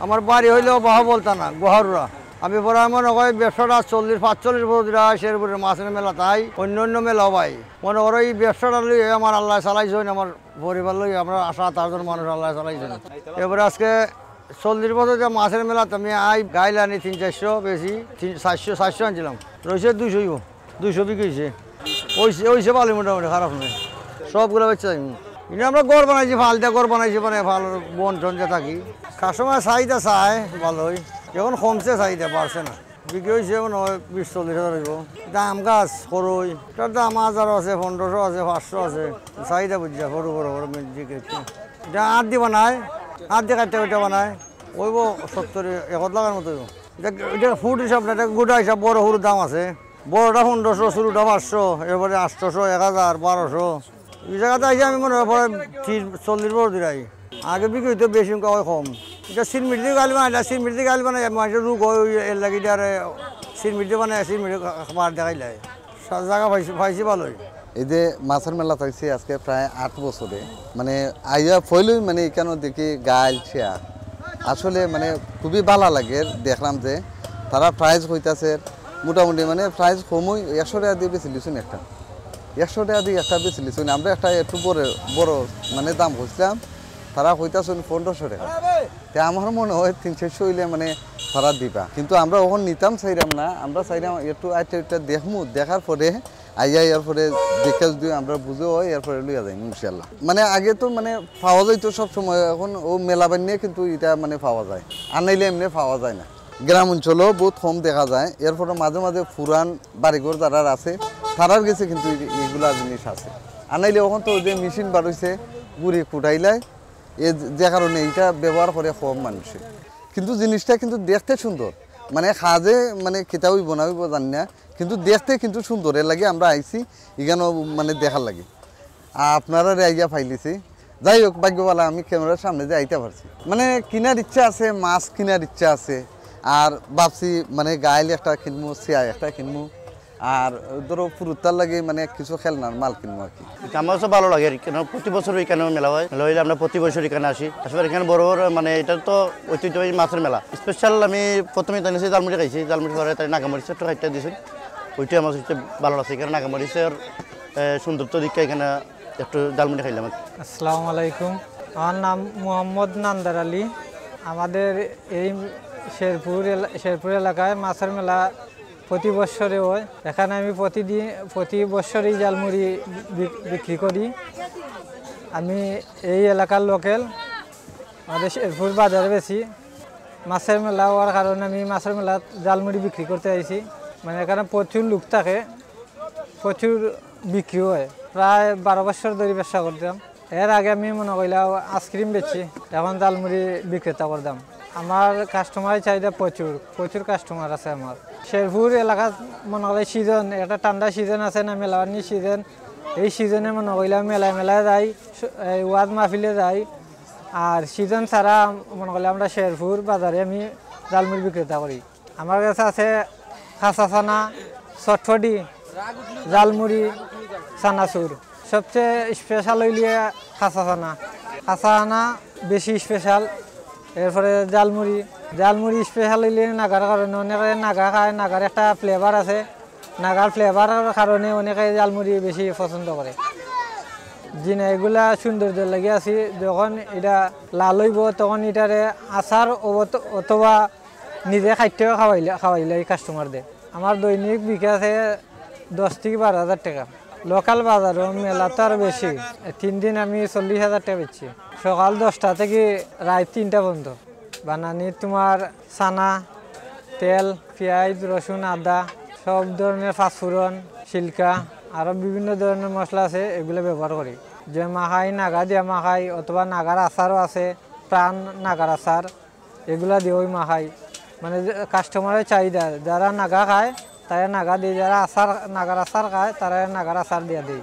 আমার বাড়ি হইলেও বাহা বলতা না গোহারুরা। আমি পরে মনে করি ব্যবসাটা 40-45 বছর শেরপুরের মাছের মেলা তাই অন্য মেলাও ভাই মনে করো এই ব্যবসাটা লইয়ে আমার আল্লাহ চালাইছেন, আমার পরিবার লইয়ে আমরা 7-8 জন মানুষ আল্লাহ চালাইছেন। এবারে আজকে 40 বছর যে মাছের মেলা আমি গাইলে আনি 300-400 বেশি 400 আনছিলাম, রয়েছে 200 বিক্রি হয়েছে। ওইসে ভালো মোটামুটি খারাপ নেই, সবগুলো বেচে যাই। কিন্তু আমরা গড় বানাইছি, ফাল দিয়ে গড় বানাইছি, মানে ভালো বন টন যে থাকি। কাস্টমার চাহিদা চায় ভালোই, এখন কমছে চাহিদা, বাড়ছে না। বিক্রি হয়েছে মনে হয় 20-40 হাজার হইব। দাম গাছ সরুই, তার দাম 1000 আছে, 1500 আছে, 500 আছে। চাহিদা বুঝছে সরু বড় বিক্রি হচ্ছে। এটা 8 দিয়ে বানায়, 8 দিয়ে কাটতে কাটতে বানায়, ওইব 70-1 লাখের মতো হইব। এটা ফুট হিসাব না, এটা গোটা হিসাব। বড় সরুর দাম আছে, বড়টা 1500, শুরুটা 500, এরপরে 800, 1000, 1200। এই জায়গাতে আইসি আমি মনে হয় পরে 40 বছর দিন আই। আগে বিক্রি হইতে বেশি কম। এটা সিরমিট দিয়ে গালি বানাই, সিরমিট দিয়ে গালি বানাই, মানুষের রোগ হয় এর লাগে আর সিরমিট দিয়ে বানাই, সিরমিট বার দেখাই যায়। জায়গা পাইছি ভালোই। এই যে মাছের মেলা থাকছে আজকে প্রায় 8 বছরে, মানে আইয়া ফইলই মানে কেন দেখি গাইল শেয়া আসলে মানে খুবই ভালো লাগে। দেখলাম যে তারা প্রাইজ হইতাছে মোটামুটি, মানে প্রাইজ কমই 100 টাকা দিয়ে বেশি লিছুন, একটা 100 টাকা দিয়ে একটা বেশি লিছুন। আমরা একটা একটু বড় মানে দাম হইছিলাম, তারা হইতাছেন 1500 টাকা। তে আমার মনে হয় 300 হইলে মানে তারা দিবা, কিন্তু আমরা ওখান নিতাম চাইলাম না। আমরা চাইলাম একটু আইটা দেখমু, দেখার পরে আইয়া এরপরে দেখে যদি আমরা বুঝে হয় এরপরে লইয়া যাই ইনশাল্লাহ। মানে আগে তো মানে পাওয়া যাইতো সব সময়, এখন ও মেলা বানিয়ে কিন্তু এটা মানে পাওয়া যায়, আনাইলে এমনি পাওয়া যায় না। গ্রাম অঞ্চলেও বহুত কম দেখা যায়। এরপরে মাঝে মাঝে পুরান বাড়িঘর যারা আছে তারার গেছে কিন্তু এইগুলা জিনিস আছে, আনাইলে ওখান তো যে মেশিন বার হইছে গুড়ি কুটাইলাই, যে কারণে এইটা ব্যবহার করে কম মানুষে। কিন্তু জিনিসটা কিন্তু দেখতে সুন্দর, মানে খাজে মানে কেটা হইব না হইব জানি না, কিন্তু দেখতে কিন্তু সুন্দর। এর লাগে আমরা আইছি এখানেও মানে দেখার লাগে। আপনারা আইয়া ফাইলিছি, যাই হোক ভাগ্যবালা আমি ক্যামেরার সামনে যে আইতে পারছি। মানে কেনার ইচ্ছা আছে, মাছ কেনার ইচ্ছা আছে, আর ভাবছি মানে গাইল একটা কিনবো, সিয়াই একটা কিনবো, আর ধরো পুরুতার লাগে মানে কিছু খেলনার মাল কিনবো আর কি। আমার তো ভালো লাগে, কেন প্রতি বছর এখানে মেলা হয়। মেলা হইলে আমরা প্রতি বছর এখানে আসি। আসলে এখানে বড় বড় মানে এটা তো ঐতিহ্যবাহী মাছের মেলা। স্পেশাল আমি প্রথমে জানিয়েছি জালমুড়ি খাইছি, জালমুড়ি পরে তাই নাগামরিচ একটু খাইতে দিয়েছি, ওইটাই আমার হচ্ছে ভালো লাগছে। এখানে নাগামরিচের সৌন্দর্য দিকে এখানে একটু জালমুড়ি খাইলাম। আসসালামু আলাইকুম, আমার নাম মোহাম্মদ নান্দার আলী। আমাদের এই শেরপুর এলাকায় মাছের মেলা প্রতি বছরে হয়। এখানে আমি প্রতি বছরই জালমুড়ি বিক্রি করি। আমি এই এলাকার লোকেল, আমাদের শেরপুর বাজারে বেশি। মাছের মেলা হওয়ার কারণে আমি মাছের মেলা জালমুড়ি বিক্রি করতে আইছি। মানে এখানে প্রচুর লোক থাকে, প্রচুর বিক্রি হয়। প্রায় 12 বছর ধরে ব্যবসা করতাম। এর আগে আমি মনে করলাম আইসক্রিম বেচি, এখন জালমুড়ি বিক্রেতা করতাম। আমার কাস্টমারের চাহিদা প্রচুর কাস্টমার আছে আমার। শেরপুর এলাকা মনে করলে সিজন, একটা ঠান্ডা সিজন আছে না, মেলাবানি সিজন। এই সিজনে মনে করলাম মেলায় যাই, ওয়াজ মাহফিলে যাই। আর সিজন ছাড়া মনে করলে আমরা শেরপুর বাজারে আমি জালমুড়ি বিক্রেতা করি। আমার কাছে আছে খাসা ছানা, চটফটি, জালমুড়ি, চানাচুর। সবচেয়ে স্পেশাল হইলে খাসা ছানা বেশি স্পেশাল। এরপরে জালমুড়ি স্পেশাল হইলে নাগার কারণে অনেকে নাগা খায়। নাগার একটা ফ্লেভার আছে, নাগার ফ্লেভারের কারণে অনেকে জালমুড়ি বেশি পছন্দ করে। জিনা এগুলা সৌন্দর্য লাগে আছি। যখন এটা লাল হইব তখন এটারে আচার অথবা নিজে খাদ্য খাওয়াইলে এই কাস্টমারদের। আমার দৈনিক বিক্রি আছে 10 থেকে 12 হাজার টাকা। লোকাল বাজারও মেলা তো আর বেশি, 3 দিন আমি 40 হাজার টাকা বেচছি। সকাল 10টা থেকে রাত 3টা পর্যন্ত। বানানি তোমার চানা, তেল, পেঁয়াজ, রসুন, আদা, সব ধরনের পাঁচফোড়ন, সিল্কা, আরও বিভিন্ন ধরনের মশলা আছে, এগুলো ব্যবহার করি। যে মাখাই নাগা দিয়া মাখাই, অথবা নাগার আচারও আছে, প্রাণ নাগার আচার, এগুলা দিয়েও মাখাই। মানে কাস্টমারের চাহিদা, যারা নাগা খায় তারা নাগা দিয়ে, যারা নাগার আচার খায় তারা নাগার আচার দিয়ে দিই।